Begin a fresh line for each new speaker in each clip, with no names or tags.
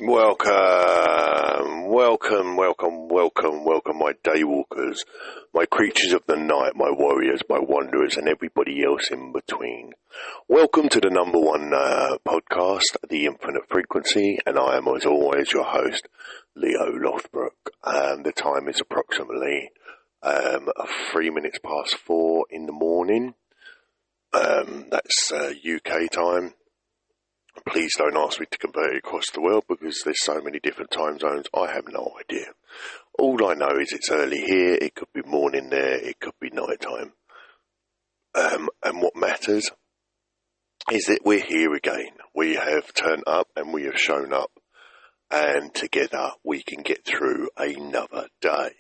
Welcome, my daywalkers, my creatures of the night, my warriors, my wanderers, and everybody else in between. Welcome to the number one podcast, The Infinite Frequency, and I am, as always, your host, L.E.O. Lothbrock. The time is approximately 3 minutes past 4 in the morning. That's UK time. Please don't ask me to convert it across the world because there's so many different time zones. I have no idea. All I know is it's early here. It could be morning there. It could be night time. And what matters is that we're here again. We have turned up and we have shown up. And together we can get through another day.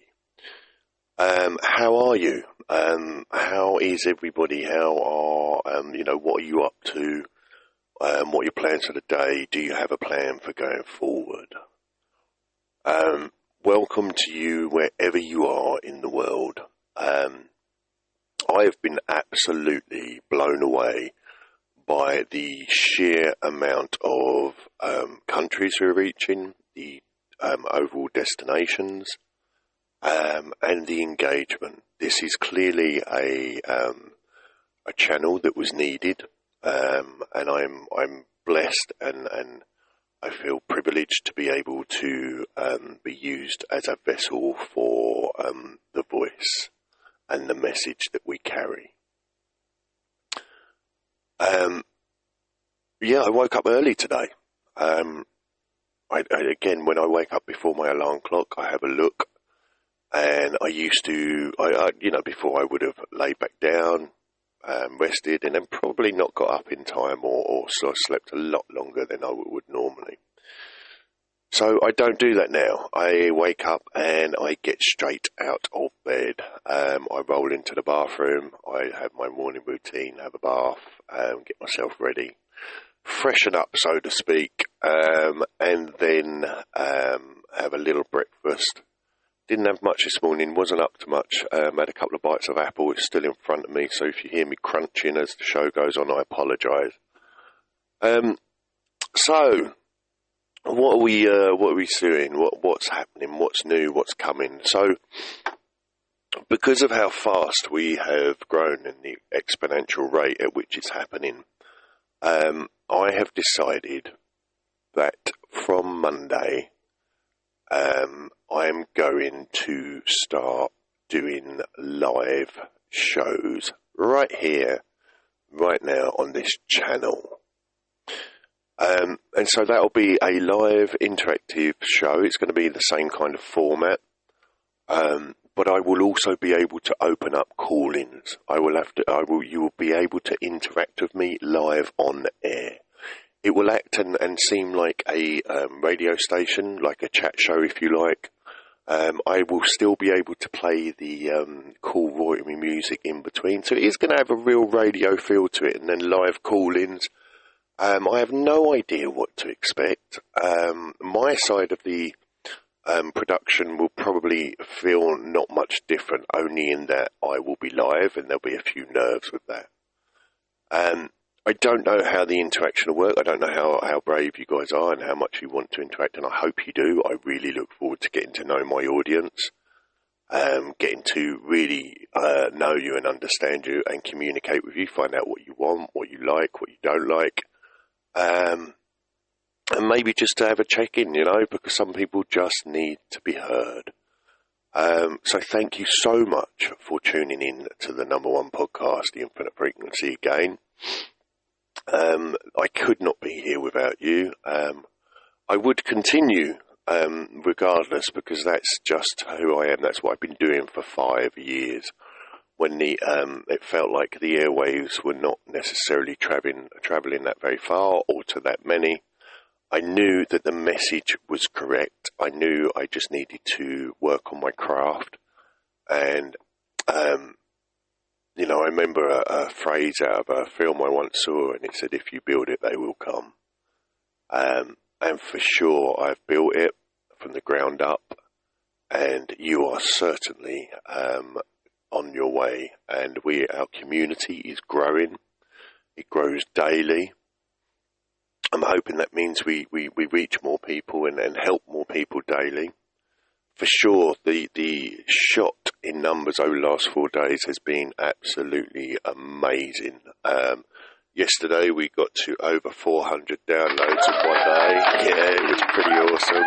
How are you? How is everybody? How are, what are you up to? What are your plans for the day? Do you have a plan for going forward? Welcome to you wherever you are in the world. I have been absolutely blown away by the sheer amount of countries we're reaching, the overall destinations, and the engagement. This is clearly a channel that was needed. And I'm blessed and I feel privileged to be able to be used as a vessel for the voice and the message that we carry. I woke up early today. Again, when I wake up before my alarm clock, I have a look, and I used to, before I would have laid back down, rested, and then probably not got up in time or so slept a lot longer than I would normally. So I don't do that now. I wake up and I get straight out of bed. I roll into the bathroom. I have my morning routine, have a bath, get myself ready, freshen up, so to speak, and then have a little breakfast. Didn't have much this morning, wasn't up to much. Had a couple of bites of apple. It's still in front of me, so if you hear me crunching as the show goes on, I apologise. So, what are we doing? What's happening? What's new? What's coming? So, because of how fast we have grown and the exponential rate at which it's happening, I have decided that from Monday, I'm going to start doing live shows right here, right now on this channel. And so that'll be a live interactive show. It's going to be the same kind of format. But I will also be able to open up call-ins. You will be able to interact with me live on air. It will act and seem like a radio station, like a chat show, if you like. I will still be able to play the cool royalty music in between. So it is going to have a real radio feel to it, and then live call-ins. I have no idea what to expect. My side of the production will probably feel not much different, only in that I will be live and there'll be a few nerves with that. I don't know how the interaction will work. I don't know how brave you guys are and how much you want to interact, and I hope you do. I really look forward to getting to know my audience, getting to really know you and understand you and communicate with you, find out what you want, what you like, what you don't like, and maybe just to have a check-in, because some people just need to be heard. So thank you so much for tuning in to the number one podcast, The Infinite Frequency, again. I could not be here without you. I would continue regardless, because that's just who I am. That's what I've been doing for 5 years. When it felt like the airwaves were not necessarily travelling that very far or to that many, I knew that the message was correct. I knew I just needed to work on my craft. And I remember a phrase out of a film I once saw, and it said, "If you build it, they will come." And for sure, I've built it from the ground up, and you are certainly on your way. And our community is growing. It grows daily. I'm hoping that means we reach more people and help more people daily. For sure, the shot in numbers over the last 4 days has been absolutely amazing. Yesterday we got to over 400 downloads in one day. Yeah, it was pretty awesome.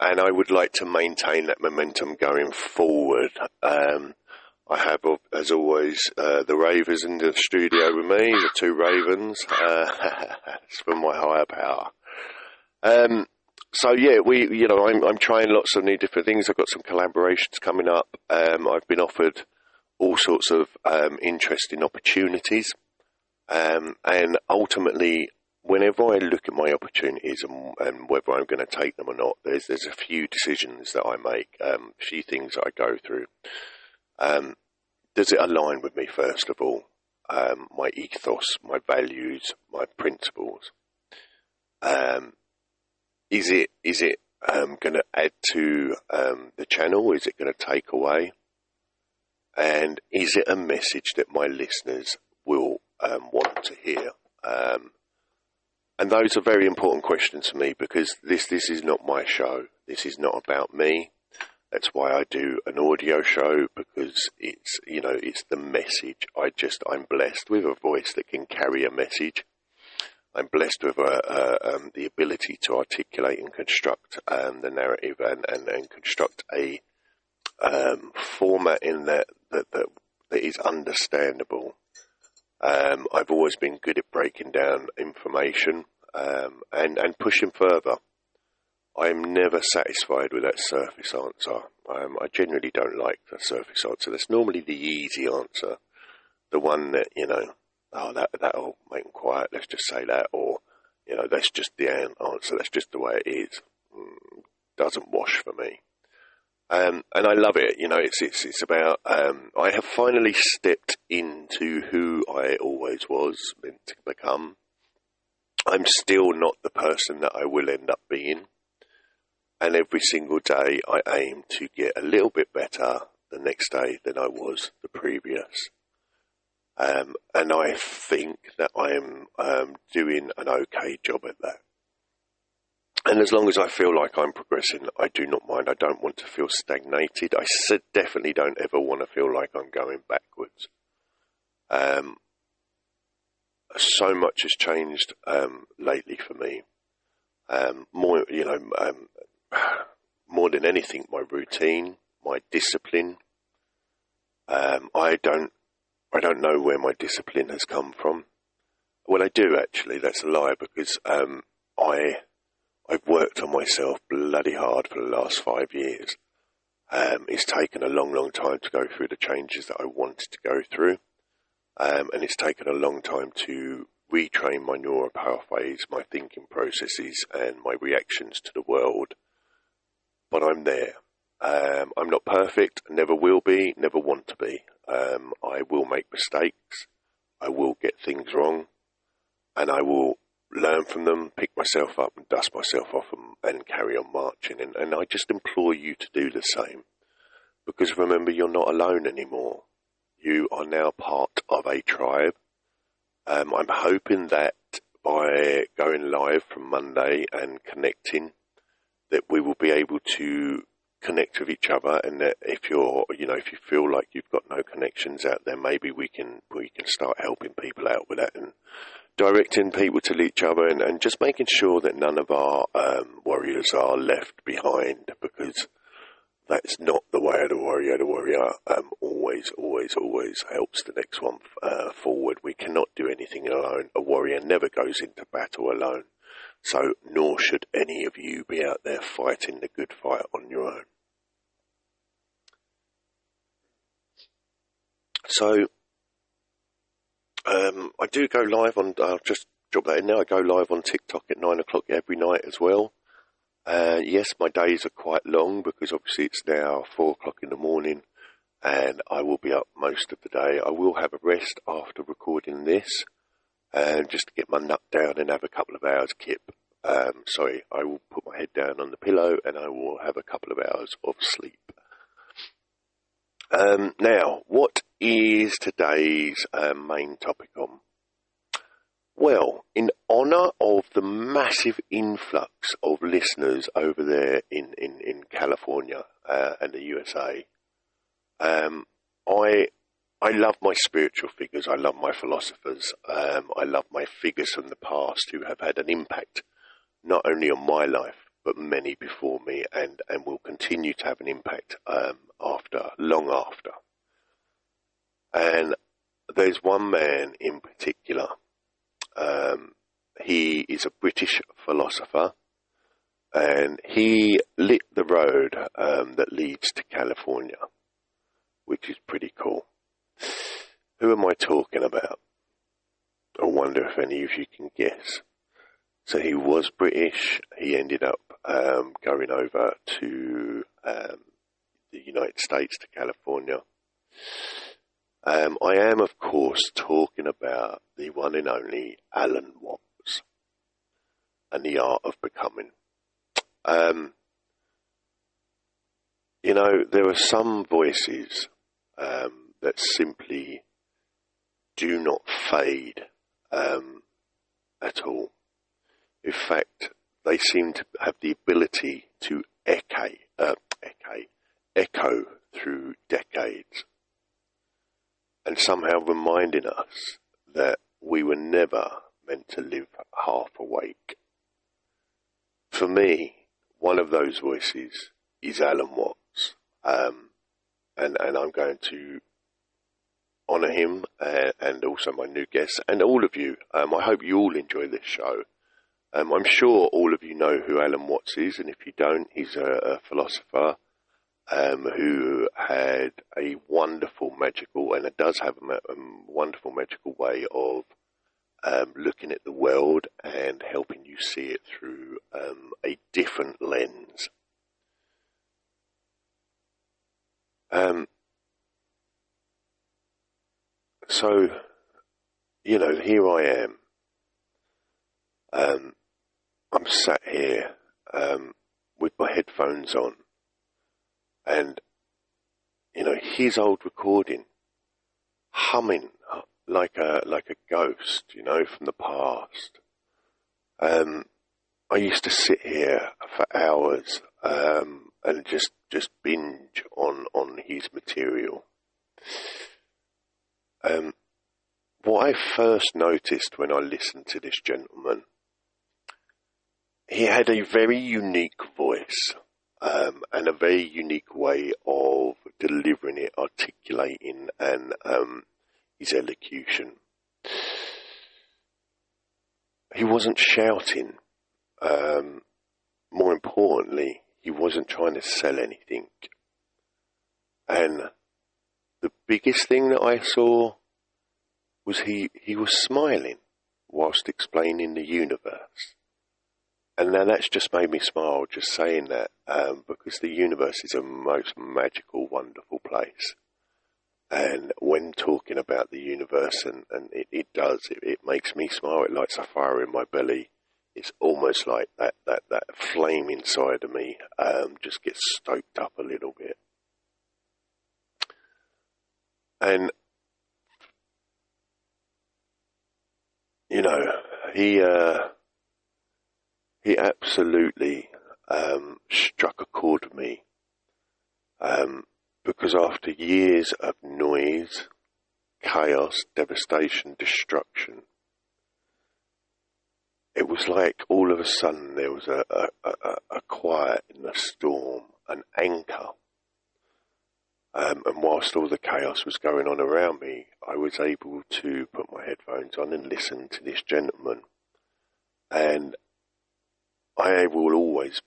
And I would like to maintain that momentum going forward. I have, as always, the Ravers in the studio with me, the 2 Ravens. It's from my higher power. So yeah, I'm trying lots of new different things. I've got some collaborations coming up. I've been offered all sorts of interesting opportunities. And ultimately, whenever I look at my opportunities and whether I'm going to take them or not, there's a few decisions that I make, a few things that I go through. Does it align with me, first of all? My ethos, my values, my principles. Is it going to add to the channel? Is it going to take away? And is it a message that my listeners will want to hear? And those are very important questions for me, because this is not my show. This is not about me. That's why I do an audio show, because it's the message. I'm blessed with a voice that can carry a message. I'm blessed with the ability to articulate and construct the narrative and construct a format in that is understandable. I've always been good at breaking down information and pushing further. I'm never satisfied with that surface answer. I generally don't like the surface answer. That's normally the easy answer, the one that, that'll make them quiet, let's just say that, or, that's just the answer, that's just the way it is. Doesn't wash for me. And I love it, it's about, I have finally stepped into who I always was meant to become. I'm still not the person that I will end up being. And every single day I aim to get a little bit better the next day than I was the previous. And I think that I am doing an okay job at that. And as long as I feel like I'm progressing, I do not mind. I don't want to feel stagnated. I definitely don't ever want to feel like I'm going backwards. So much has changed lately for me. More than anything, my routine, my discipline. I don't know where my discipline has come from. Well, I do actually. That's a lie, because I've worked on myself bloody hard for the last 5 years. It's taken a long, long time to go through the changes that I wanted to go through. And it's taken a long time to retrain my neural pathways, my thinking processes, and my reactions to the world. But I'm there. I'm not perfect, never will be, never want to be. I will make mistakes. I will get things wrong. And I will learn from them, pick myself up and dust myself off and carry on marching. And I just implore you to do the same. Because remember, you're not alone anymore. You are now part of a tribe. I'm hoping that by going live from Monday and connecting, that we will be able to connect with each other, and that if you feel like you've got no connections out there, maybe we can start helping people out with that and directing people to each other, and just making sure that none of our warriors are left behind, because that's not the way of the warrior. The warrior always helps the next one forward. We cannot do anything alone. A warrior never goes into battle alone. So, nor should any of you be out there fighting the good fight on your own. So, I do go live on, I'll just drop that in now, I go live on TikTok at 9 o'clock every night as well. Yes, my days are quite long, because obviously it's now 4 o'clock in the morning, and I will be up most of the day. I will have a rest after recording this, just to get my nut down and have a couple of hours kip. I will put my head down on the pillow and I will have a couple of hours of sleep. Now, what is today's main topic on? Well, in honour of the massive influx of listeners over there in California and the USA, I love my spiritual figures. I love my philosophers. I love my figures from the past who have had an impact not only on my life but many before me, and will continue to have an impact long after. And there's one man in particular. He is a British philosopher, and he lit the road that leads to California, which is pretty cool. Who am I talking about? I wonder if any of you can guess. So he was British. He ended up going over to the United States, to California. I am, of course, talking about the one and only Alan Watts and the art of becoming. There are some voices that simply do not fade at all. In fact, they seem to have the ability to echo through decades, and somehow reminding us that we were never meant to live half awake. For me, one of those voices is Alan Watts, and I'm going to honour him and also my new guests and all of you. I hope you all enjoy this show. I'm sure all of you know who Alan Watts is, and if you don't, he's a philosopher who had a wonderful magical, and it does have a wonderful magical way of looking at the world and helping you see it through a different lens. So, here I am. I'm sat here with my headphones on, and his old recording humming like a ghost, from the past. I used to sit here for hours and just binge on his material. What I first noticed when I listened to this gentleman, he had a very unique voice and a very unique way of delivering it, articulating, and his elocution. He wasn't shouting. More importantly, he wasn't trying to sell anything. And the biggest thing that I saw was he was smiling whilst explaining the universe. And now that's just made me smile just saying that, because the universe is a most magical, wonderful place. And when talking about the universe, and it makes me smile. It lights a fire in my belly. It's almost like that flame inside of me just gets stoked up a little bit. And he absolutely struck a chord with me, because after years of noise, chaos, devastation, destruction, it was like all of a sudden there was a quiet in the storm, an anchor. And whilst all the chaos was going on around me, I was able to put my headphones on and listen to this gentleman. And I will always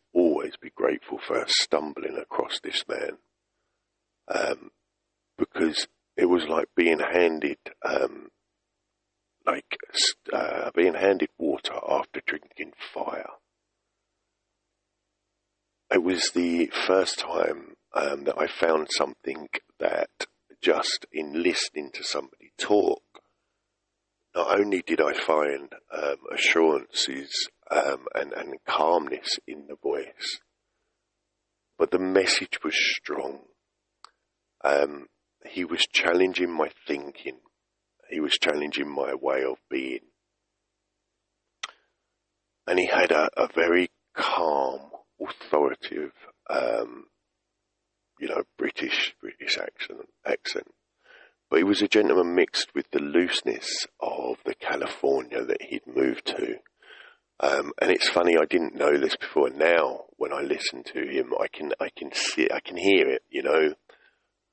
be grateful for handing across this man, because it was like being handed water after drinking fire. It was the first time that I found something that, just in listening to somebody talk, not only did I find assurances and calmness in the voice, but the message was strong. He was challenging my thinking. He was challenging my way of being. and he had a very calm, authoritative, British accent. But he was a gentleman mixed with the looseness of the California that he'd moved to. And it's funny, I didn't know this before. Now, when I listen to him, I can hear it.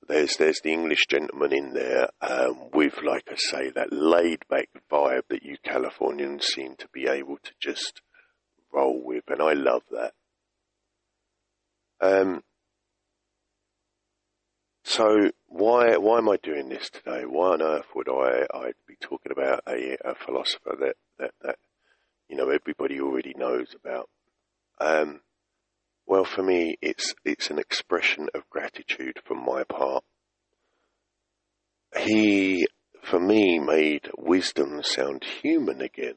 There's the English gentleman in there, with, like I say, that laid back vibe that you Californians seem to be able to just roll with, and I love that. So why am I doing this today? Why on earth would I'd be talking about a philosopher that everybody already knows about? Well, for me, it's an expression of gratitude from my part. He, for me, made wisdom sound human again.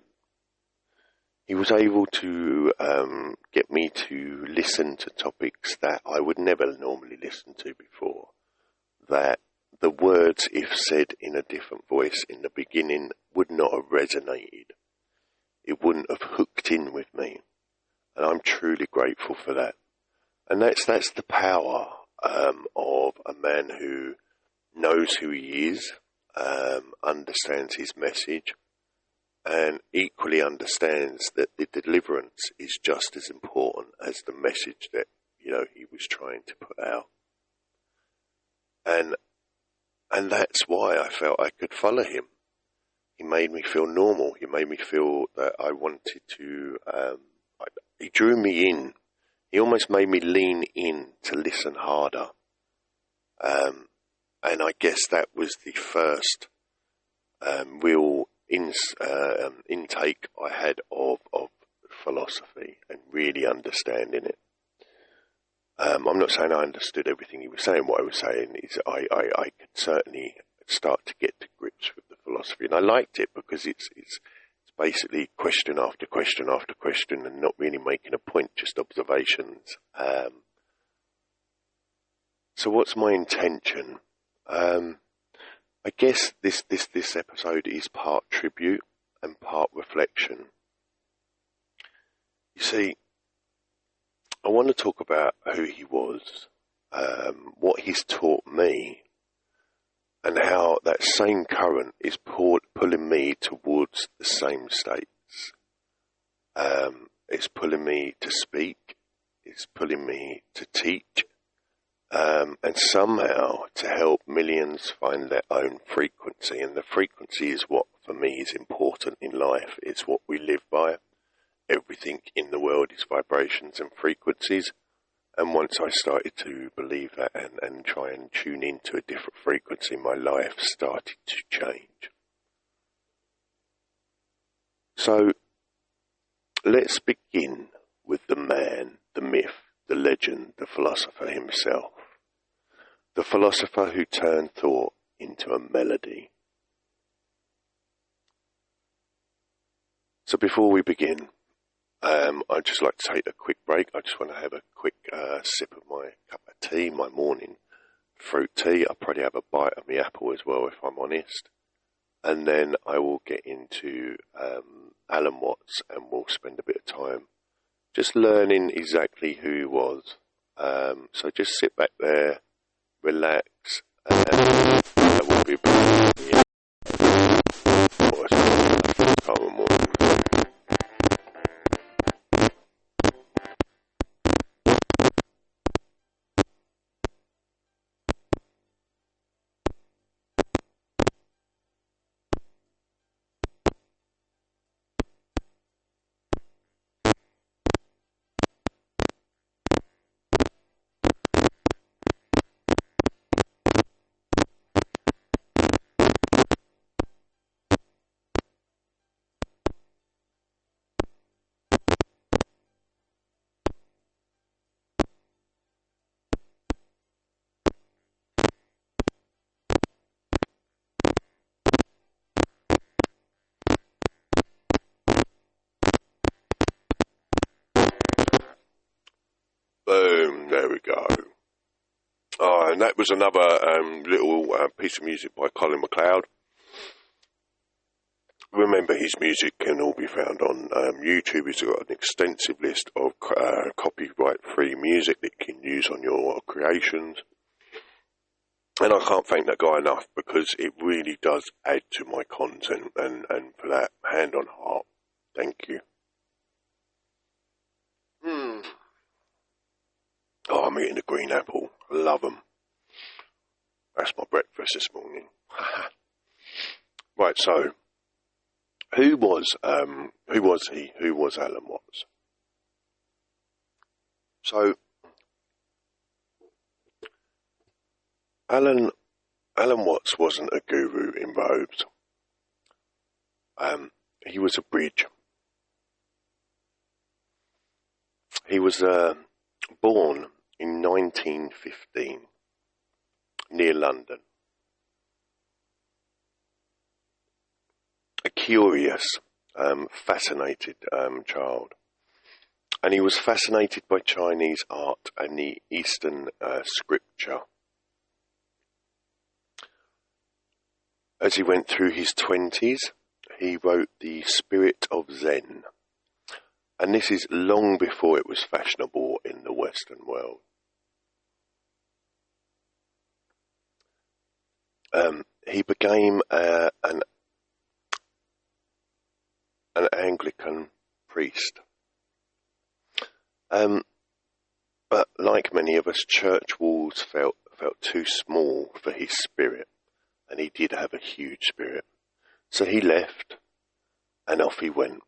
He was able to get me to listen to topics that I would never normally listen to before. That the words, if said in a different voice in the beginning, would not have resonated. It wouldn't have hooked in with me. And I'm truly grateful for that. And that's the power of a man who knows who he is, understands his message, and equally understands that the deliverance is just as important as the message that, he was trying to put out. And that's why I felt I could follow him. He made me feel normal. He made me feel that I wanted to, he drew me in. He almost made me lean in to listen harder. And I guess that was the first real intake I had of philosophy and really understanding it. I'm not saying I understood everything he was saying. What I was saying is I could certainly start to get to grips with the philosophy. And I liked it because it's basically question after question after question and not really making a point, just observations. So what's my intention? I guess this episode is part tribute and part reflection. You see, I want to talk about who he was, what he's taught me, and how that same current is pulling me towards the same states. It's pulling me to speak, it's pulling me to teach, and somehow to help millions find their own frequency. And the frequency is what, for me, is important in life. It's what we live by. Everything in the world is vibrations and frequencies. And once I started to believe that and try and tune into a different frequency, my life started to change. So let's begin with the man, the myth, the legend, the philosopher himself. The philosopher who turned thought into a melody. So before we begin, I'd just like to take a quick break. I just want to have a quick sip of my cup of tea, my morning fruit tea. I'll probably have a bite of my apple as well, if I'm honest. And then I will get into Alan Watts, and we'll spend a bit of time just learning exactly who he was. So just sit back there, relax, and I will be back. Boom, there we go. And that was another little piece of music by Colin MacLeod. Remember, his music can all be found on YouTube. He's got an extensive list of copyright-free music that you can use on your creations. And I can't thank that guy enough, because it really does add to my content, and for that, hand on heart, thank you. Oh, I'm eating a green apple. I love them. That's my breakfast this morning. Right, so who was he? Who was Alan Watts? So Alan Watts wasn't a guru in robes. He was a bridge. He was born in 1915 near London. A curious, fascinated child. And he was fascinated by Chinese art and the Eastern scripture. As he went through his 20s, he wrote The Spirit of Zen. And this is long before it was fashionable in the Western world. He became an Anglican priest. But like many of us, church walls felt too small for his spirit, and he did have a huge spirit. So he left, and off he went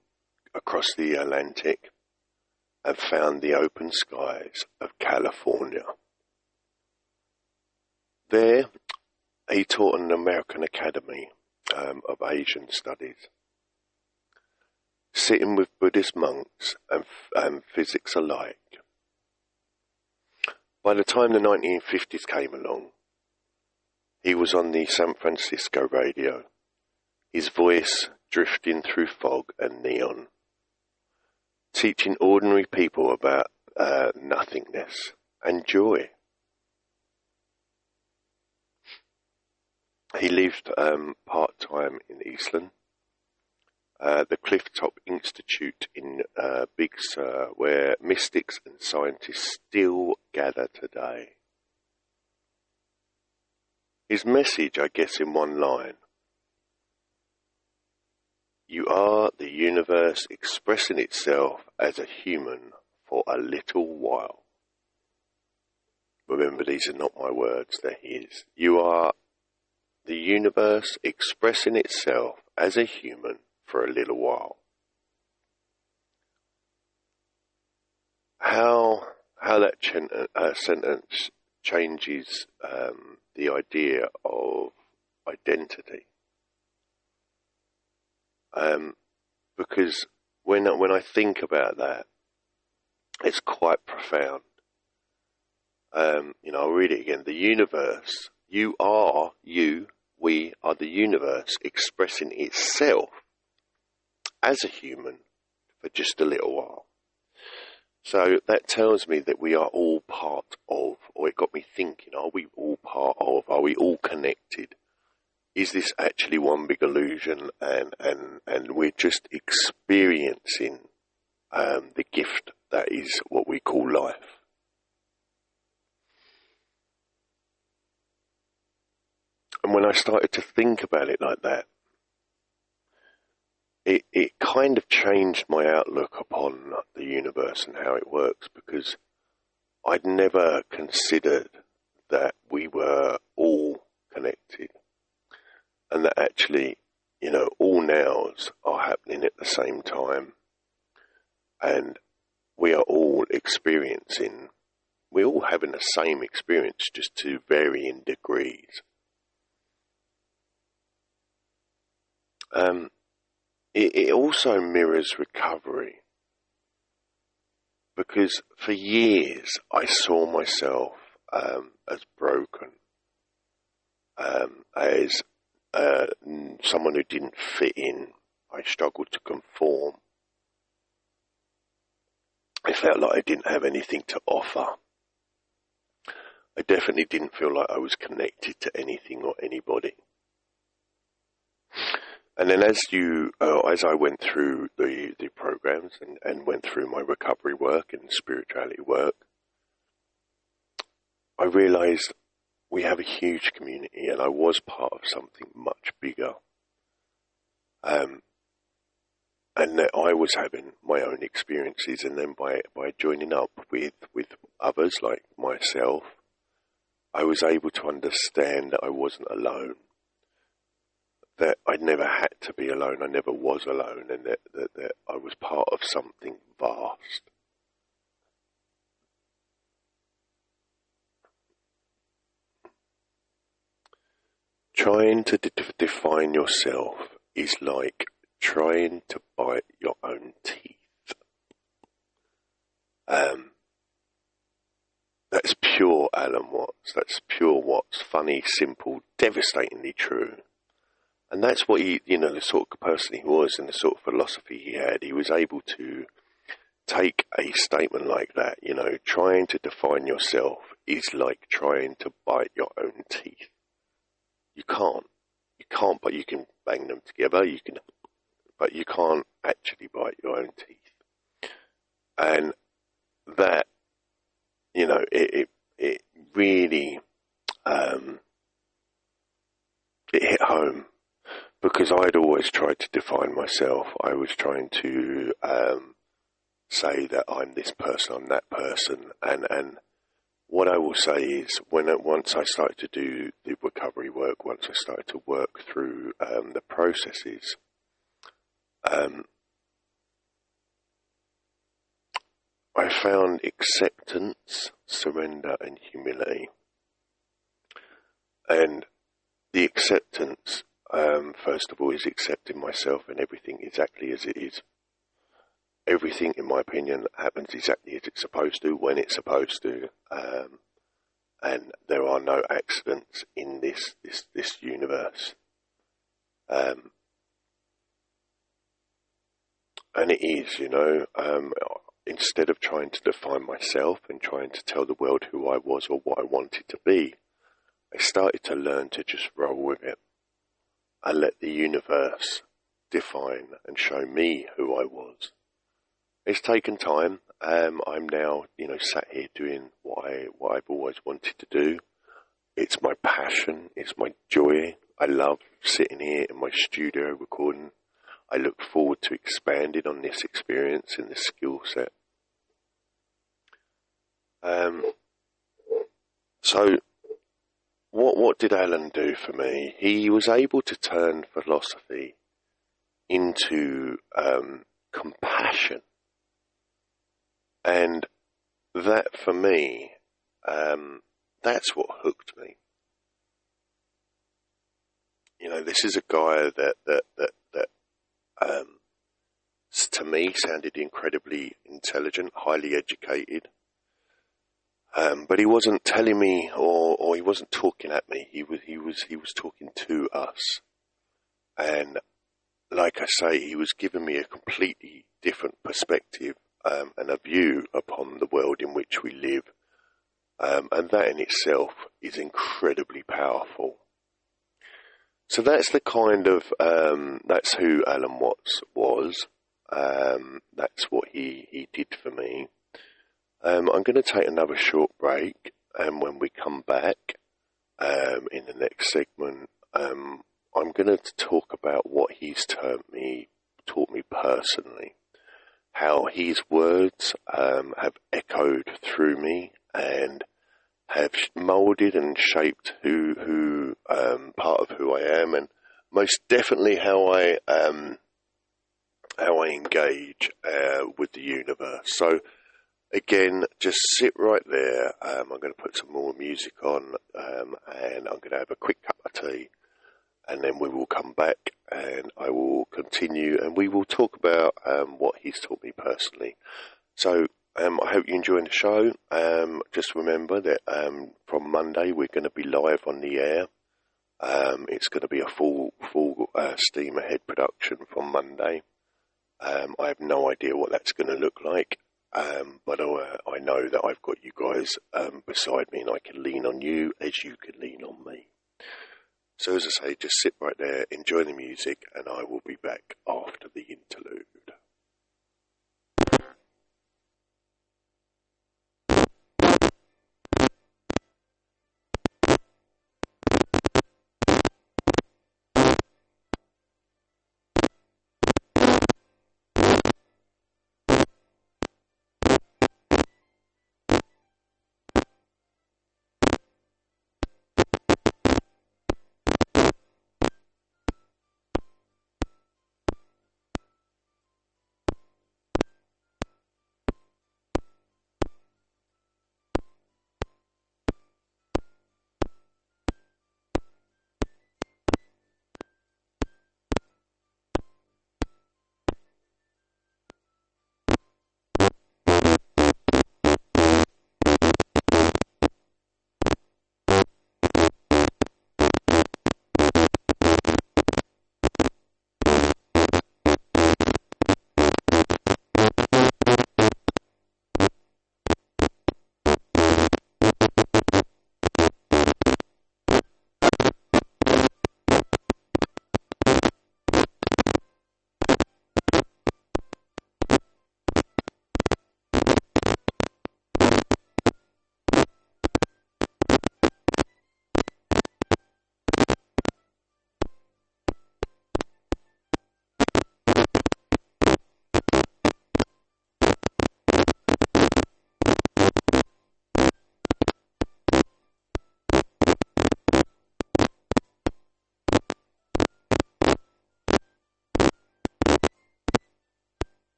across the Atlantic and found the open skies of California. There, he taught an American Academy of Asian Studies, sitting with Buddhist monks and physics alike. By the time the 1950s came along, he was on the San Francisco radio, his voice drifting through fog and neon, teaching ordinary people about nothingness and joy. He lived part-time in Eastland, the Clifftop Institute in Big Sur, where mystics and scientists still gather today. His message, I guess, in one line: you are the universe expressing itself as a human for a little while. Remember, these are not my words, they're his. You are the universe expressing itself as a human for a little while. How that sentence changes the idea of identity. Because when I think about that, it's quite profound. I'll read it again. The universe, we are the universe expressing itself as a human for just a little while. So that tells me that we are all part of, or it got me thinking, are we all part of, are we all connected? Is this actually one big illusion, and we're just experiencing the gift that is what we call life? And when I started to think about it like that, it kind of changed my outlook upon the universe and how it works, because I'd never considered that we were all connected, and that actually, all nows are happening at the same time, and we are all having the same experience, just to varying degrees. It also mirrors recovery, because for years I saw myself as broken, as someone who didn't fit in. I struggled to conform. I felt like I didn't have anything to offer. I definitely didn't feel like I was connected to anything or anybody. And then as I went through the programs and went through my recovery work and spirituality work, I realized we have a huge community, and I was part of something much bigger. And that I was having my own experiences, and then by joining up with others like myself, I was able to understand that I wasn't alone, that I never had to be alone, I never was alone, and that I was part of something vast. Trying to define yourself is like trying to bite your own teeth. That's pure Alan Watts. That's pure Watts. Funny, simple, devastatingly true. And that's what the sort of person he was and the sort of philosophy he had. He was able to take a statement like that, trying to define yourself is like trying to bite your own teeth. You can't, but you can bang them together. But you can't actually bite your own teeth. And that, it really, it hit home, because I'd always tried to define myself. I was trying to say that I'm this person, I'm that person, and what I will say is, once I started to do the recovery work, once I started to work through the processes, I found acceptance, surrender, and humility. And the acceptance, first of all, is accepting myself and everything exactly as it is. Everything, in my opinion, happens exactly as it's supposed to, when it's supposed to, and there are no accidents in this universe. And it is, instead of trying to define myself and trying to tell the world who I was or what I wanted to be, I started to learn to just roll with it and let the universe define and show me who I was. It's taken time. I'm now, sat here doing what I've always wanted to do. It's my passion. It's my joy. I love sitting here in my studio recording. I look forward to expanding on this experience and this skill set. So, what did Alan do for me? He was able to turn philosophy into compassion. And that, for me, that's what hooked me. This is a guy that to me sounded incredibly intelligent, highly educated. But he wasn't telling me, or he wasn't talking at me. He was talking to us. And like I say, he was giving me a completely different perspective and a view upon the world in which we live. And that in itself is incredibly powerful. So that's the kind of, that's who Alan Watts was. That's what he did for me. I'm going to take another short break, and when we come back in the next segment, I'm going to talk about what he's taught me personally, how his words have echoed through me and have moulded and shaped who part of who I am, and most definitely how I engage with the universe. So again, just sit right there. I'm going to put some more music on, and I'm going to have a quick cup of tea, and then we will come back and I will continue, and we will talk about what he's taught me personally. So I hope you're enjoying the show. Just remember that from Monday we're going to be live on the air. It's going to be a full steam ahead production from Monday. I have no idea what that's going to look like, but I know that I've got you guys beside me, and I can lean on you as you can lean on me. So as I say, just sit right there, enjoy the music, and I will be back after the interlude.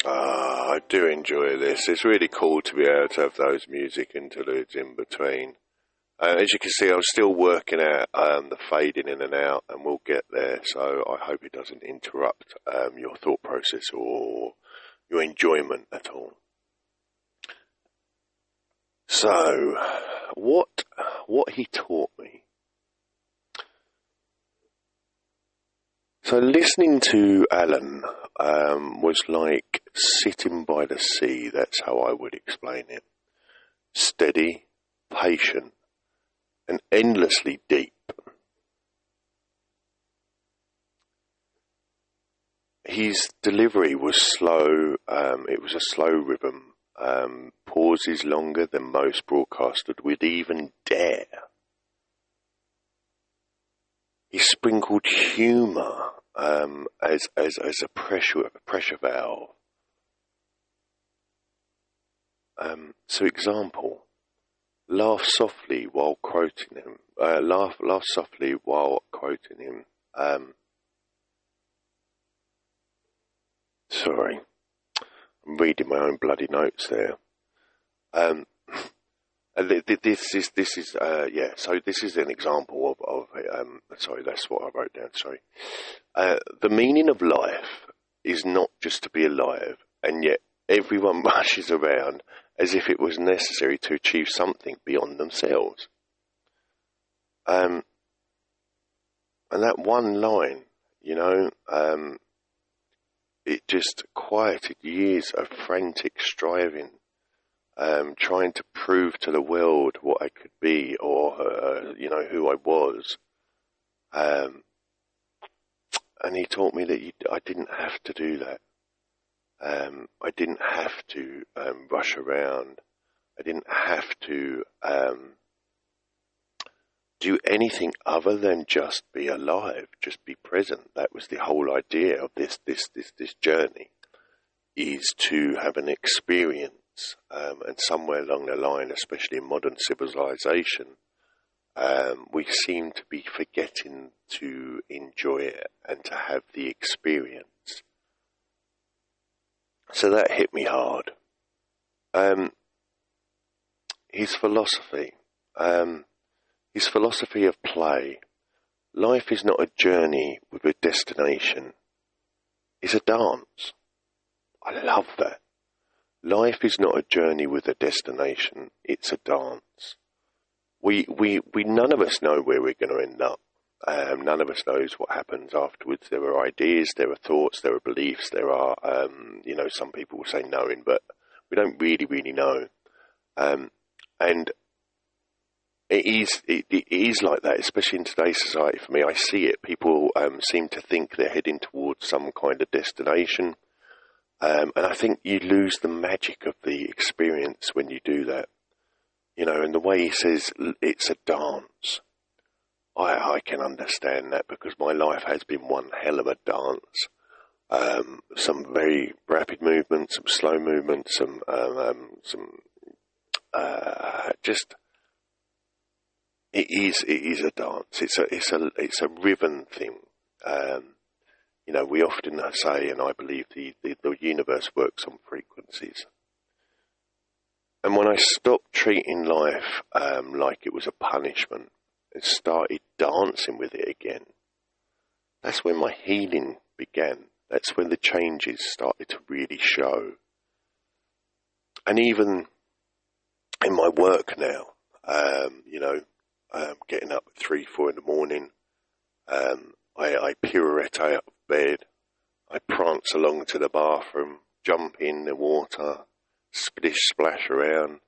I do enjoy this. It's really cool to be able to have those music interludes in between. As you can see, I'm still working out the fading in and out, and we'll get there. So I hope it doesn't interrupt your thought process or your enjoyment at all. So, what he taught me. So listening to Alan was like sitting by the sea. That's how I would explain it. Steady, patient, and endlessly deep. His delivery was slow. It was a slow rhythm. Pauses longer than most broadcasters would even dare. He sprinkled humour as a pressure valve. So, example: laugh softly while quoting him. Laugh softly while quoting him. Sorry, I'm reading my own bloody notes there. This is yeah. So this is an example of sorry, that's what I wrote down. Sorry. The meaning of life is not just to be alive, and yet everyone rushes around as if it was necessary to achieve something beyond themselves. And that one line, it just quieted years of frantic striving, trying to prove to the world what I could be, or who I was. And he taught me that I didn't have to do that. I didn't have to rush around. I didn't have to do anything other than just be alive, just be present. That was the whole idea of this journey, is to have an experience. And somewhere along the line, especially in modern civilization, we seem to be forgetting to enjoy it and to have the experience. So that hit me hard. His philosophy of play. Life is not a journey with a destination. It's a dance. I love that. Life is not a journey with a destination. It's a dance. we none of us know where we're going to end up. None of us knows what happens afterwards. There are ideas, there are thoughts, there are beliefs, there are, some people will say knowing, but we don't really know. And it is like that, especially in today's society. For me, I see it. People seem to think they're heading towards some kind of destination. And I think you lose the magic of the experience when you do that. And the way he says it's a dance, I can understand that, because my life has been one hell of a dance. Some very rapid movements, some slow movements, it is a dance. It's a rhythm thing. We often say, and I believe the universe works on frequencies. And when I stopped treating life like it was a punishment and started dancing with it again, that's when my healing began. That's when the changes started to really show. And even in my work now, getting up at 3-4 in the morning, I pirouette out of bed, I prance along to the bathroom, jump in the water, splish splash around,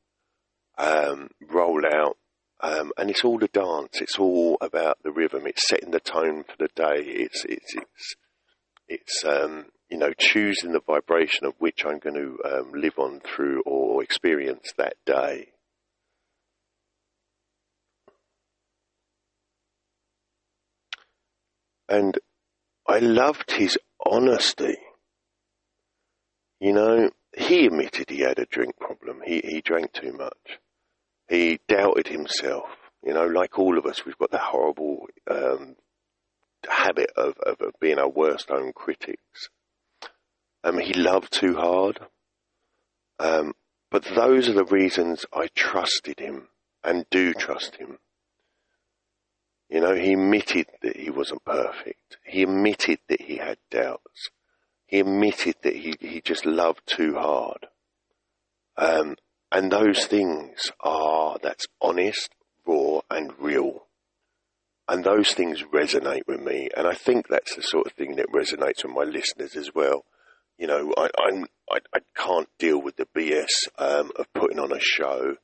roll out, and it's all a dance. It's all about the rhythm. It's setting the tone for the day. It's choosing the vibration of which I'm going to live on through or experience that day. And I loved his honesty. He admitted he had a drink problem. He drank too much. He doubted himself. Like all of us, we've got that horrible habit of being our worst own critics. He loved too hard. But those are the reasons I trusted him and do trust him. He admitted that he wasn't perfect. He admitted that he had doubts. He admitted that he just loved too hard. And those things that's honest, raw, and real. And those things resonate with me. And I think that's the sort of thing that resonates with my listeners as well. I can't deal with the BS of putting on a show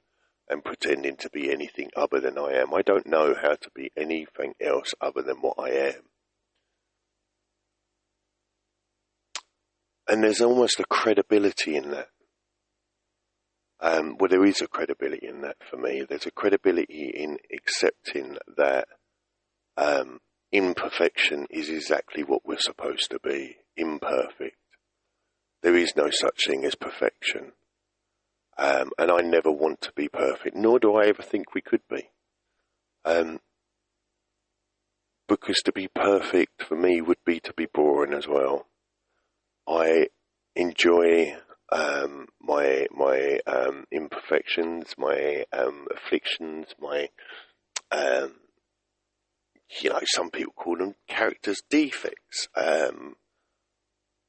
and pretending to be anything other than I am. I don't know how to be anything else other than what I am. And there's almost a credibility in that. There is a credibility in that for me. There's a credibility in accepting that imperfection is exactly what we're supposed to be, imperfect. There is no such thing as perfection. And I never want to be perfect, nor do I ever think we could be. Because to be perfect for me would be to be boring as well. I enjoy my imperfections, my afflictions, my some people call them character's defects.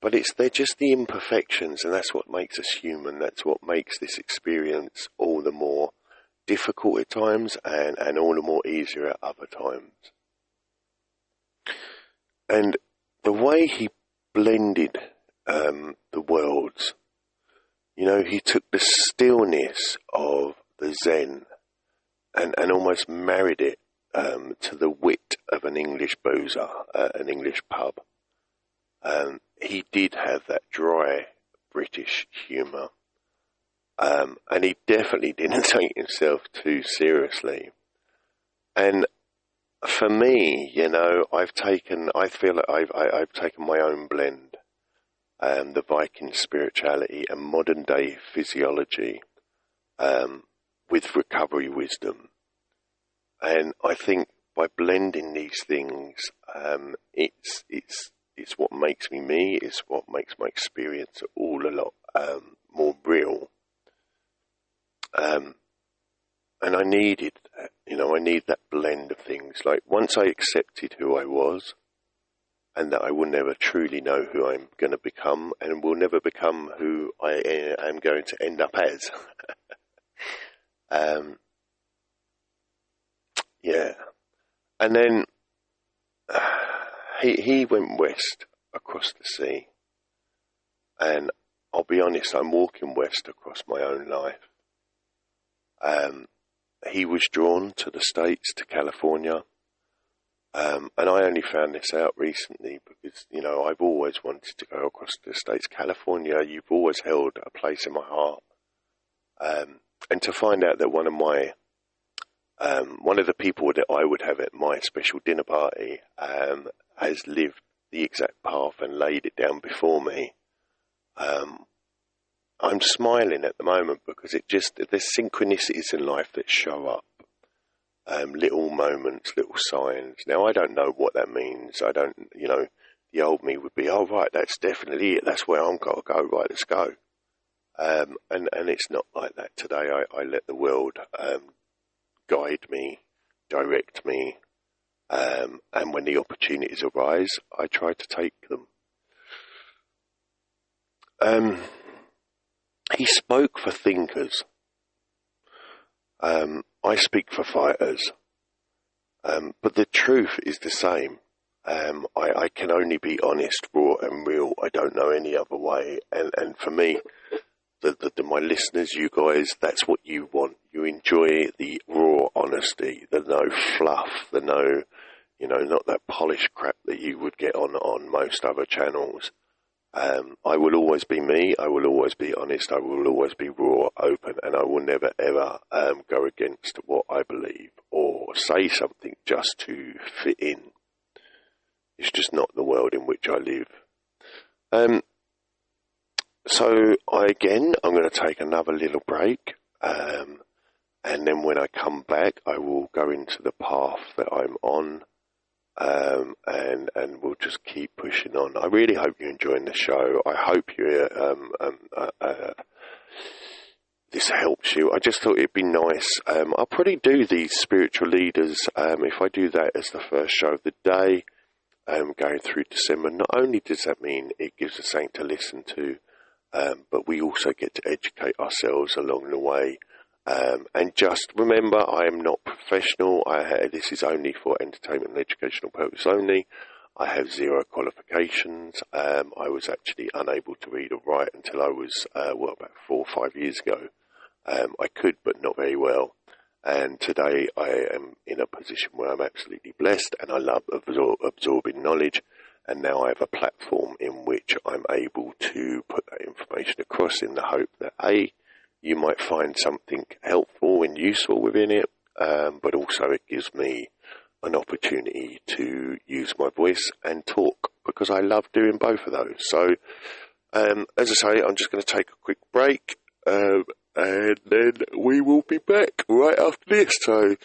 But they're just the imperfections, and that's what makes us human. That's what makes this experience all the more difficult at times and all the more easier at other times. And the way he blended the worlds, he took the stillness of the Zen and almost married it to the wit of an English boozer, an English pub. He did have that dry British humour, and he definitely didn't take himself too seriously. And for me, I feel like I've taken my own blend, the Viking spirituality and modern day physiology, with recovery wisdom. And I think by blending these things, it's what makes me, it's what makes my experience all a lot more real. And I needed that, I need that blend of things. Like, once I accepted who I was, and that I will never truly know who I'm going to become, and will never become who I am going to end up as. yeah. And then he went west across the sea. And I'll be honest, I'm walking west across my own life. He was drawn to the States, to California. And I only found this out recently because, you know, I've always wanted to go across to the States. California, you've always held a place in my heart. And to find out that one of the people that I would have at my special dinner party has lived the exact path and laid it down before me. I'm smiling at the moment because there's synchronicities in life that show up. Little moments, little signs. Now, I don't know what that means. I don't, you know, the old me would be, oh, right, that's definitely it. That's where I'm going to go. Right, let's go. And it's not like that today. I let the world guide me, direct me, and when the opportunities arise, I try to take them. He spoke for thinkers. I speak for fighters. But the truth is the same. I can only be honest, raw and real. I don't know any other way. And for me, my listeners, you guys, that's what you want. You enjoy the raw honesty, the no fluff, the no, you know, not that polished crap that you would get on most other channels. I will always be me. I will always be honest. I will always be raw, open, and I will never ever go against what I believe or say something just to fit in. It's just not the world in which I live. So I'm going to take another little break, and then when I come back, I will go into the path that I'm on. And we'll just keep pushing on. I really hope you're enjoying the show. I hope this helps you. I just thought it'd be nice. I'll probably do these spiritual leaders, if I do that as the first show of the day, going through December. Not only does that mean it gives us something to listen to, but we also get to educate ourselves along the way. And just remember, I am not professional. This is only for entertainment and educational purpose only. I have 0 qualifications. I was actually unable to read or write until I was, about 4 or 5 years ago. I could, but not very well. And today I am in a position where I'm absolutely blessed and I love absorbing knowledge. And now I have a platform in which I'm able to put that information across in the hope that you might find something helpful and useful within it, but also it gives me an opportunity to use my voice and talk, because I love doing both of those. So, as I say, I'm just going to take a quick break, and then we will be back right after this. So,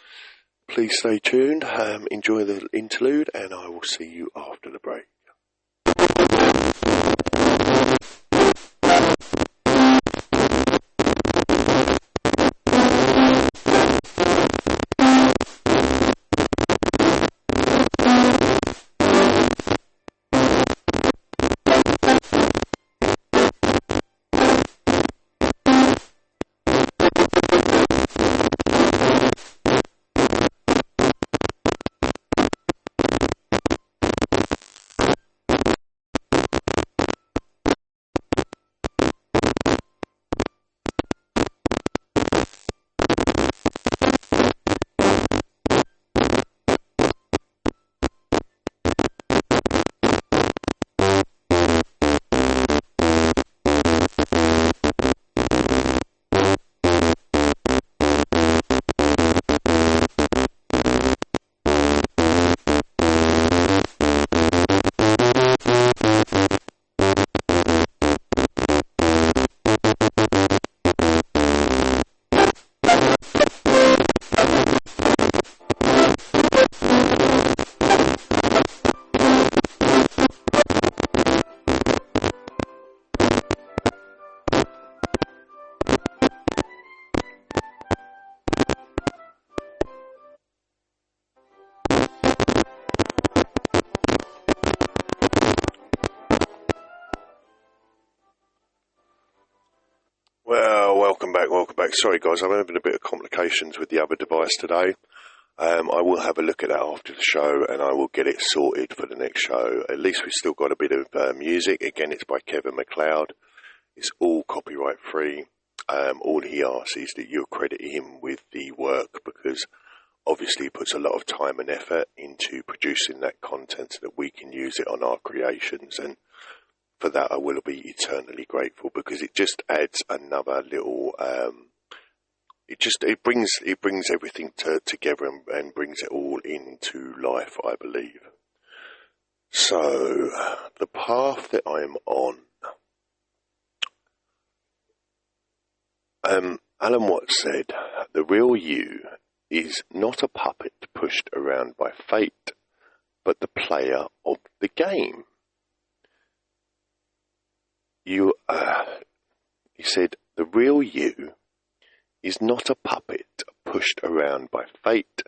please stay tuned, enjoy the interlude, and I will see you after the break. Well, welcome back. Sorry, guys, I'm having a bit of complications with the other device today. I will have a look at that after the show, and I will get it sorted for the next show. At least we've still got a bit of music. Again, it's by Kevin MacLeod. It's all copyright free. All he asks is that you credit him with the work, because obviously he puts a lot of time and effort into producing that content so that we can use it on our creations. And for that, I will be eternally grateful, because it just adds another little... It brings everything together and brings it all into life, I believe. So, the path that I'm on. Alan Watts said, "The real you is not a puppet pushed around by fate, but the player of the game." He said, "The real you is not a puppet pushed around by fate,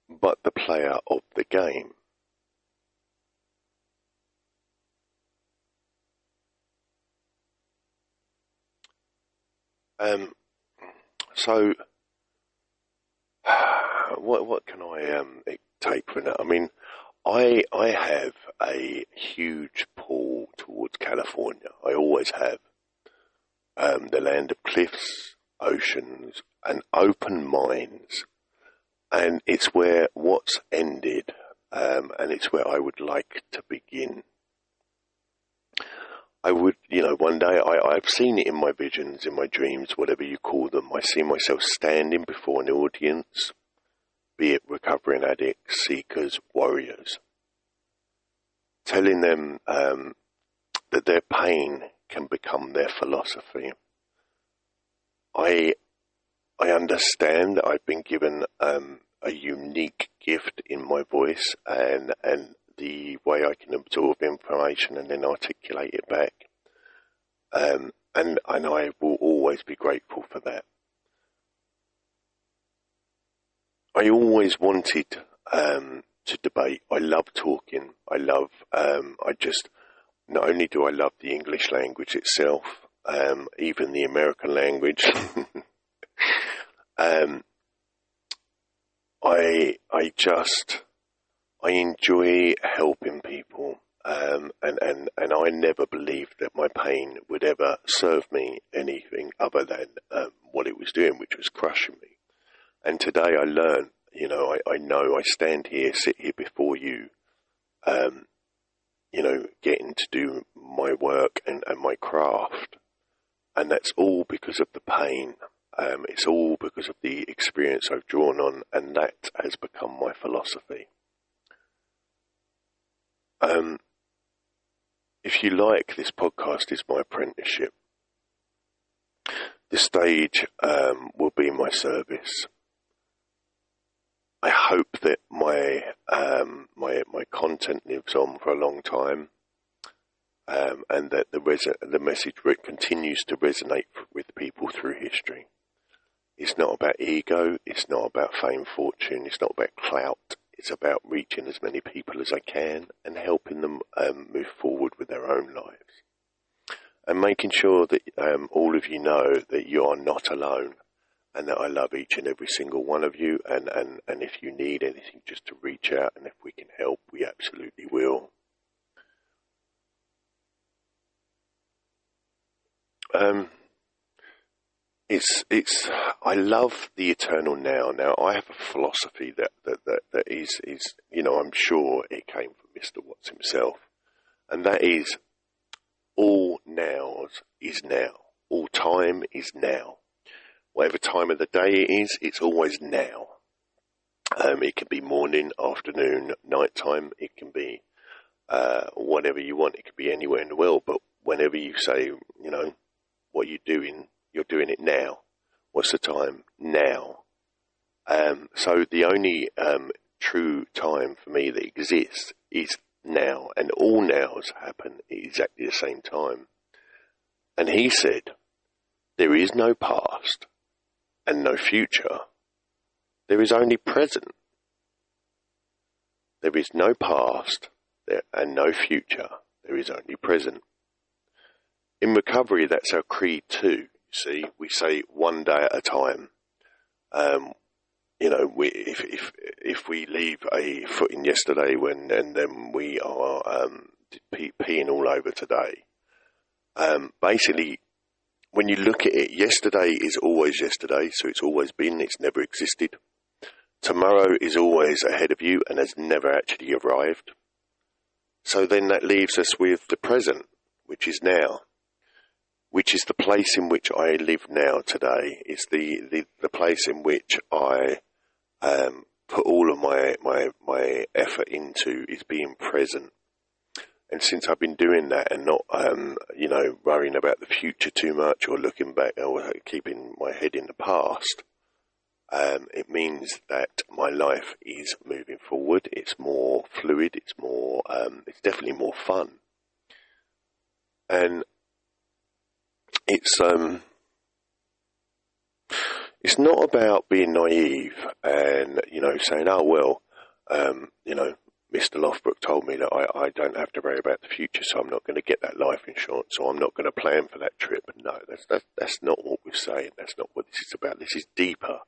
but the player of the game." So, what can I take from that? I mean, I have a huge pull towards California. I always have. The land of cliffs, oceans, and open minds. And it's where what's ended, and it's where I would like to begin. I would, one day, I've seen it in my visions, in my dreams, whatever you call them. I see myself standing before an audience, be it recovering addicts, seekers, warriors, telling them that their pain can become their philosophy. I understand that I've been given a unique gift in my voice and the way I can absorb information and then articulate it back. And I will always be grateful for that. I always wanted to debate. I love talking. Not only do I love the English language itself, even the American language. I enjoy helping people, and I never believed that my pain would ever serve me anything other than what it was doing, which was crushing me. And today I learned, I know I sit here before you, getting to do my work and my craft. And that's all because of the pain. It's all because of the experience I've drawn on, and that has become my philosophy. If you like, this podcast is my apprenticeship. This stage will be my service. I hope that my content lives on for a long time, and that the message continues to resonate with people through history. It's not about ego. It's not about fame, fortune. It's not about clout. It's about reaching as many people as I can and helping them move forward with their own lives, and making sure that all of you know that you are not alone, and that I love each and every single one of you. And if you need anything, just to reach out, and if we can help, we absolutely will. I love the eternal now. Now, I have a philosophy that is, I'm sure it came from Mr. Watts himself, and that is, all nows is now. All time is now. Whatever time of the day it is, it's always now. It can be morning, afternoon, nighttime. It can be whatever you want. It could be anywhere in the world. But whenever you say, what you're doing it now. What's the time? Now. So the only true time for me that exists is now, and all nows happen at exactly the same time. And he said, there is no past and no future. There is only present. There is no past and no future. There is only present. In recovery, that's our creed too. You see, we say one day at a time. if we leave a foot in yesterday and then we are peeing all over today. Basically, when you look at it, yesterday is always yesterday, so it's always been, it's never existed. Tomorrow is always ahead of you and has never actually arrived. So then that leaves us with the present, which is now, which is the place in which I live now today. It's the place in which I put all of my effort into, is being present. And since I've been doing that and not, worrying about the future too much or looking back or keeping my head in the past, it means that my life is moving forward. It's more fluid. It's more, it's definitely more fun. And it's not about being naive and, saying, oh, well, Mr. Lothbrock told me that I don't have to worry about the future, so I'm not going to get that life insurance, or I'm not going to plan for that trip. No, that's not what we're saying. That's not what this is about. This is deeper.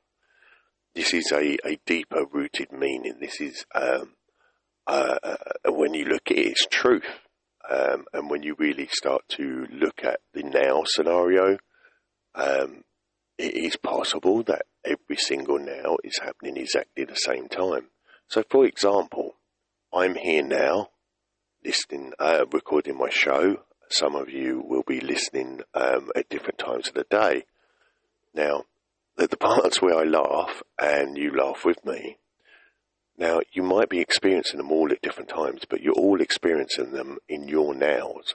This is a deeper rooted meaning. This is, when you look at it, it's truth. And when you really start to look at the now scenario, it is possible that every single now is happening exactly the same time. So, for example, I'm here now, listening, recording my show. Some of you will be listening at different times of the day. Now, the parts where I laugh and you laugh with me, now you might be experiencing them all at different times, but you're all experiencing them in your nows.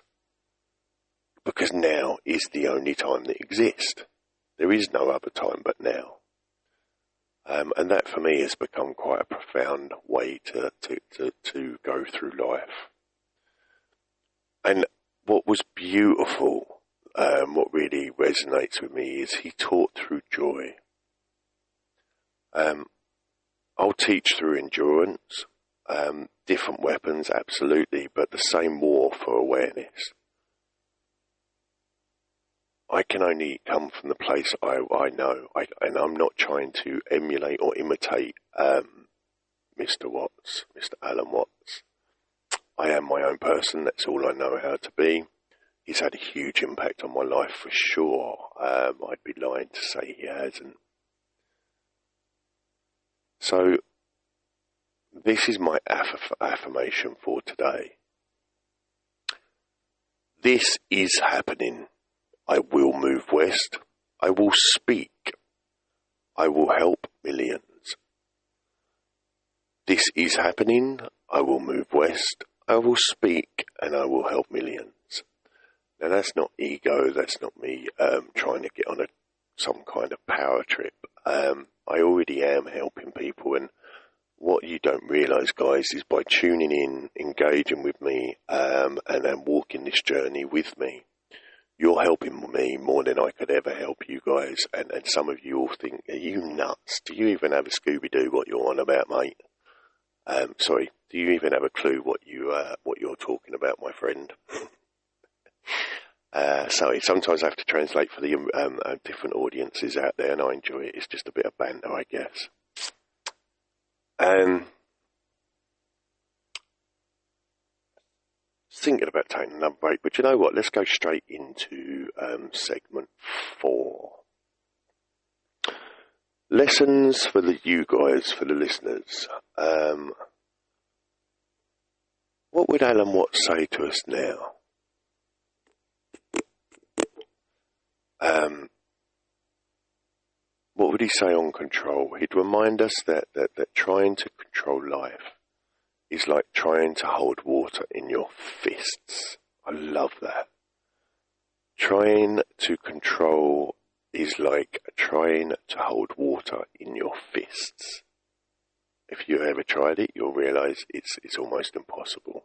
Because now is the only time that exists. There is no other time but now. And that for me has become quite a profound way to go through life. And what was beautiful, what really resonates with me, is he taught through joy. I'll teach through endurance, different weapons, absolutely, but the same war for awareness. I can only come from the place I know, and I'm not trying to emulate or imitate Mr. Watts, Mr. Alan Watts. I am my own person, that's all I know how to be. He's had a huge impact on my life for sure. I'd be lying to say he hasn't. So, this is my affirmation for today. This is happening. I will move west. I will speak. I will help millions. This is happening. I will move west. I will speak and I will help millions. Now that's not ego. That's not me trying to get on some kind of power trip. I already am helping people, and what you don't realise, guys, is by tuning in, engaging with me, and then walking this journey with me, you're helping me more than I could ever help you guys. And some of you all think, are you nuts? Do you even have a Scooby-Doo what you're on about, mate? Sorry, do you even have a clue what you're talking about, my friend? Sorry, sometimes I have to translate for the different audiences out there, and I enjoy it. It's just a bit of banter, I guess. Thinking about taking another break, but you know what? Let's go straight into segment 4. Lessons for you guys, for the listeners. What would Alan Watts say to us now? What would he say on control? He'd remind us that trying to control life is like trying to hold water in your fists. I love that. Trying to control is like trying to hold water in your fists. If you ever tried it, you'll realise it's almost impossible.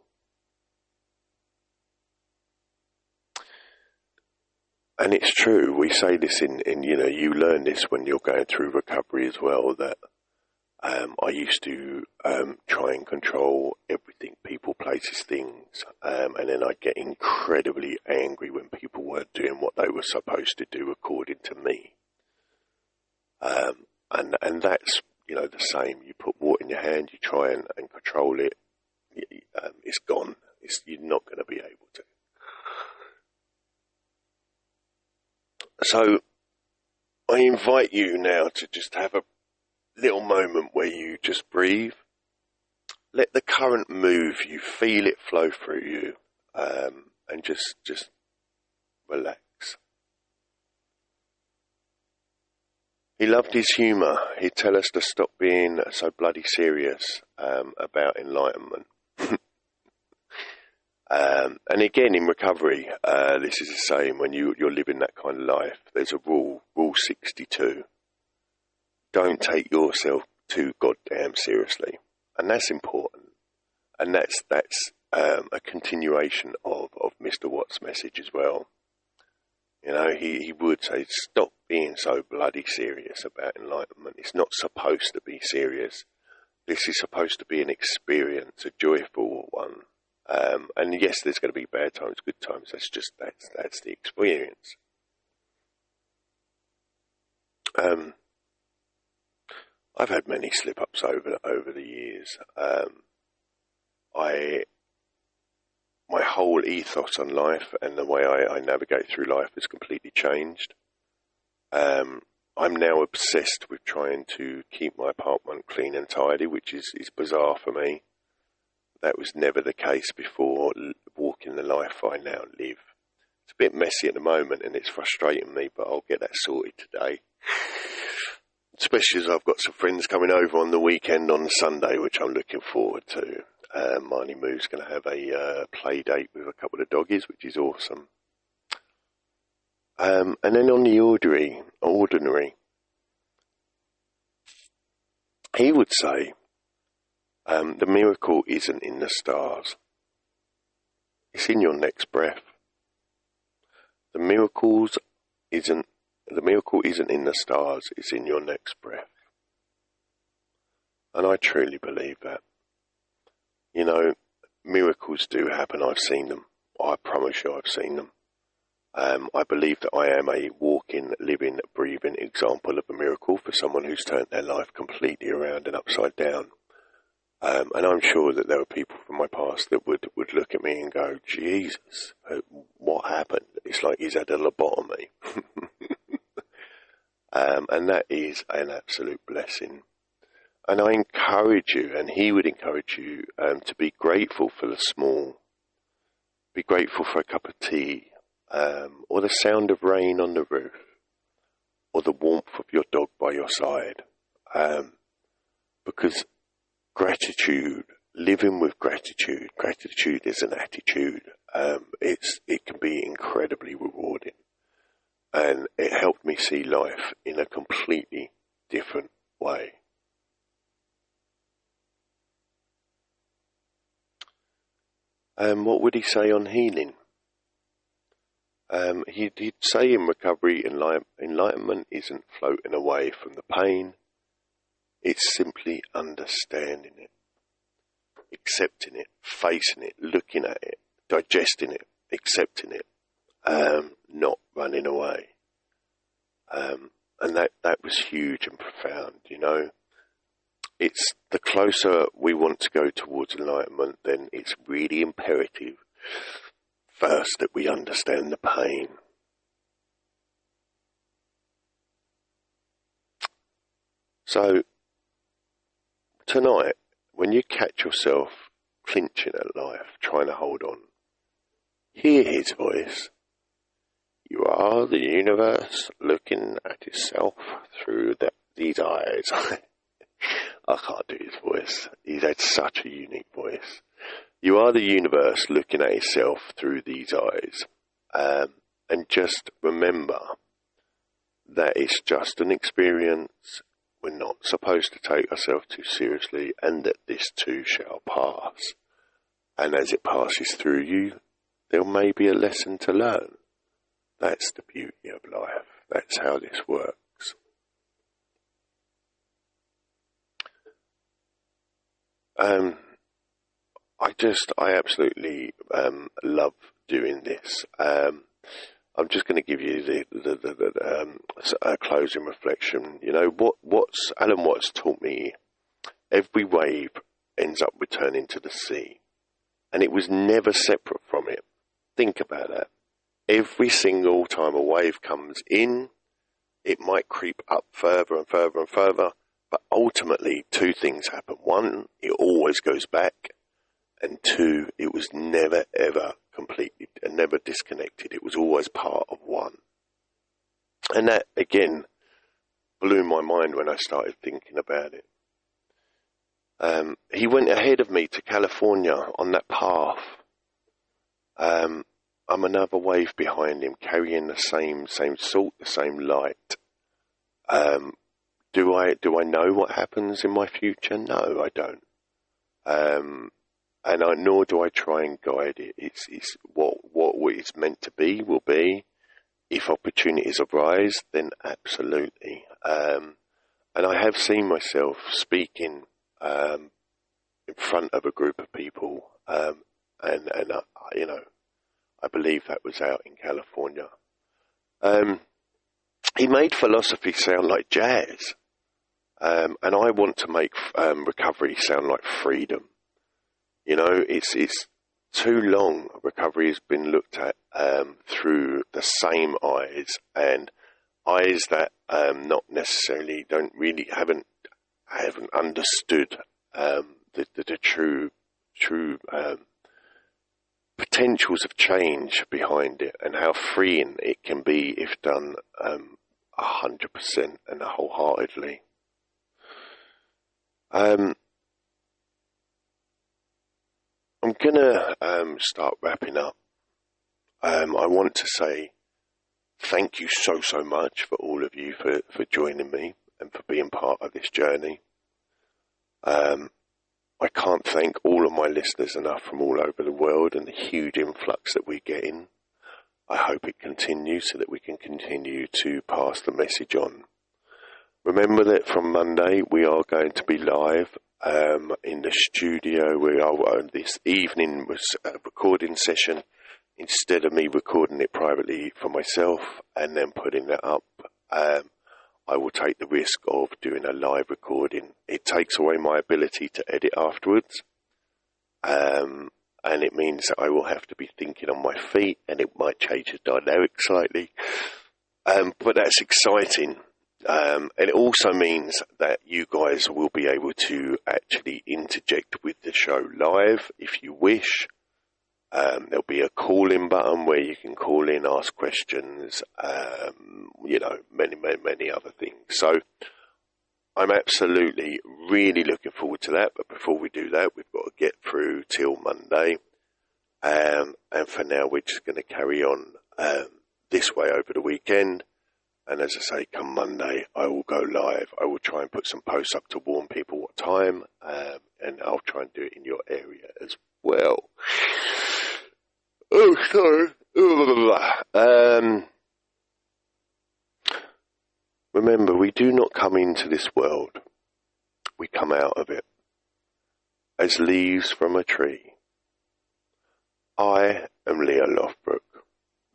And it's true, we say this in you learn this when you're going through recovery as well, that I used to try and control everything, people, places, things, and then I'd get incredibly angry when people weren't doing what they were supposed to do according to me. And that's, the same. You put water in your hand, you try and control it, it's gone. You're not going to be able to. So I invite you now to just have a little moment where you just breathe. Let the current move you, feel it flow through you, and just relax. He loved his humour. He'd tell us to stop being so bloody serious about enlightenment. And again, in recovery, this is the same. When you're living that kind of life, there's a rule 62. Don't take yourself too goddamn seriously. And that's important. And that's a continuation of Mr. Watt's message as well. He would say, stop being so bloody serious about enlightenment. It's not supposed to be serious. This is supposed to be an experience, a joyful one. And yes, there's going to be bad times, good times. That's the experience. I've had many slip-ups over the years. My whole ethos on life and the way I navigate through life has completely changed. I'm now obsessed with trying to keep my apartment clean and tidy, which is bizarre for me. That was never the case before walking the life I now live. It's a bit messy at the moment and it's frustrating me, but I'll get that sorted today. Especially as I've got some friends coming over on the weekend on Sunday, which I'm looking forward to. Marnie Moo's going to have a play date with a couple of doggies, which is awesome. And then on the ordinary, he would say, the miracle isn't in the stars. It's in your next breath. The miracle isn't in the stars, it's in your next breath. And I truly believe that. Miracles do happen. I've seen them. I promise you I've seen them. I believe that I am a walking, living, breathing example of a miracle for someone who's turned their life completely around and upside down. And I'm sure that there are people from my past that would look at me and go, Jesus, what happened? It's like he's had a lobotomy. And that is an absolute blessing. And I encourage you, and he would encourage you, to be grateful for the small. Be grateful for a cup of tea, or the sound of rain on the roof, or the warmth of your dog by your side. Because gratitude, living with gratitude is an attitude. It can be incredibly rewarding. And it helped me see life in a completely different way. What would he say on healing? He'd say in recovery, enlightenment isn't floating away from the pain. It's simply understanding it, accepting it, facing it, looking at it, digesting it, accepting it, not running away. And that was huge and profound, It's the closer we want to go towards enlightenment, then it's really imperative first that we understand the pain. So tonight, when you catch yourself clinching at life, trying to hold on, hear his voice. You are the universe looking at itself through these eyes. I can't do his voice. He's had such a unique voice. You are the universe looking at itself through these eyes. And just remember that it's just an experience. We're not supposed to take ourselves too seriously, and that this too shall pass. And as it passes through you, there may be a lesson to learn. That's the beauty of life. That's how this works. I absolutely love doing this. I'm just going to give you a closing reflection. You know, what's Alan Watts taught me, every wave ends up returning to the sea. And it was never separate from it. Think about that. Every single time a wave comes in, it might creep up further and further and further, but ultimately two things happen. One, it always goes back, and two, it was never ever completely and never disconnected. It was always part of one. And that, again, blew my mind when I started thinking about it. He went ahead of me to California on that path. I'm another wave behind him, carrying the same salt, the same light. Do I know what happens in my future? No, I don't. Nor do I try and guide it. It's what it's meant to be will be. If opportunities arise, then absolutely. And I have seen myself speaking in front of a group of people, I believe that was out in California. He made philosophy sound like jazz, and I want to make recovery sound like freedom. You know, it's too long. Recovery has been looked at through the same eyes, and eyes that not necessarily haven't understood the true potentials of change behind it, and how freeing it can be if done 100% and wholeheartedly. I'm gonna start wrapping up. I want to say thank you so much for all of you for joining me and for being part of this journey. I can't thank all of my listeners enough from all over the world and the huge influx that we're getting. I hope it continues so that we can continue to pass the message on. Remember that from Monday we are going to be live in the studio. This evening was a recording session. Instead of me recording it privately for myself and then putting it up, I will take the risk of doing a live recording. It takes away my ability to edit afterwards, and it means that I will have to be thinking on my feet, and it might change the dynamic slightly, but that's exciting. And it also means that you guys will be able to actually interject with the show live if you wish. There'll be a call-in button where you can call in, ask questions, many other things. So I'm absolutely really looking forward to that. But before we do that, we've got to get through till Monday. And for now, we're just going to carry on this way over the weekend. And as I say, come Monday, I will go live. I will try and put some posts up to warn people what time, and I'll try and do it in your area as well. Oh, sorry. Remember, we do not come into this world. We come out of it as leaves from a tree. I am L.E.O. Lothbrock.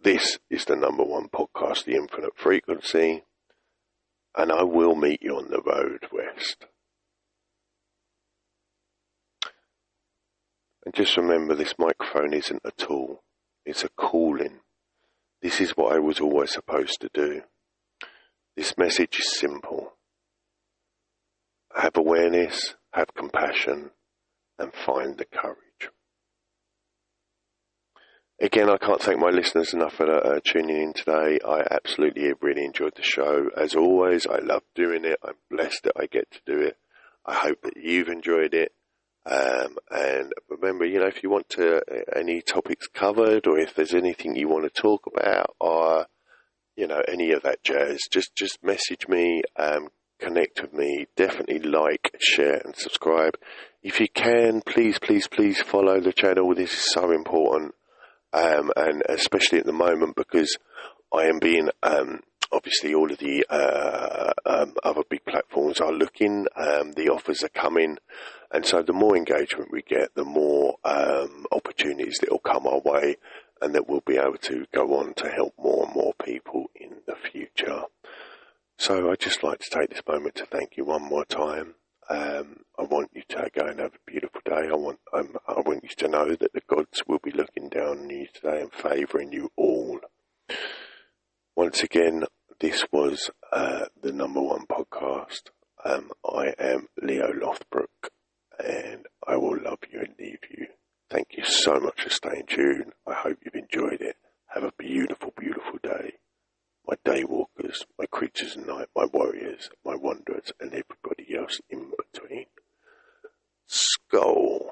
This is the #1 podcast, The Infinite Frequency, and I will meet you on the road west. And just remember, this microphone isn't a tool, it's a calling. This is what I was always supposed to do. This message is simple. Have awareness, have compassion, and find the courage. Again, I can't thank my listeners enough for tuning in today. I absolutely really enjoyed the show. As always, I love doing it. I'm blessed that I get to do it. I hope that you've enjoyed it. And remember, if you want any topics covered, or if there's anything you want to talk about, or, any of that jazz, just message me, connect with me. Definitely like, share, and subscribe. If you can, please follow the channel. This is so important. And especially at the moment, because I am being, obviously all of the other big platforms are looking, the offers are coming, and so the more engagement we get, the more opportunities that will come our way, and that we'll be able to go on to help more and more people in the future. So I'd just like to take this moment to thank you one more time. I want you to go and have a beautiful day. I want you to know that the gods will be looking down on you today and favouring you all. Once again, this was the number one podcast. I am L.E.O. Lothbrock, and I will love you and leave you. Thank you so much for staying tuned. I hope you've enjoyed it. Have a beautiful, beautiful day. My day walkers, my creatures in night, my warriors, my wanderers, and everybody else in between. Skull.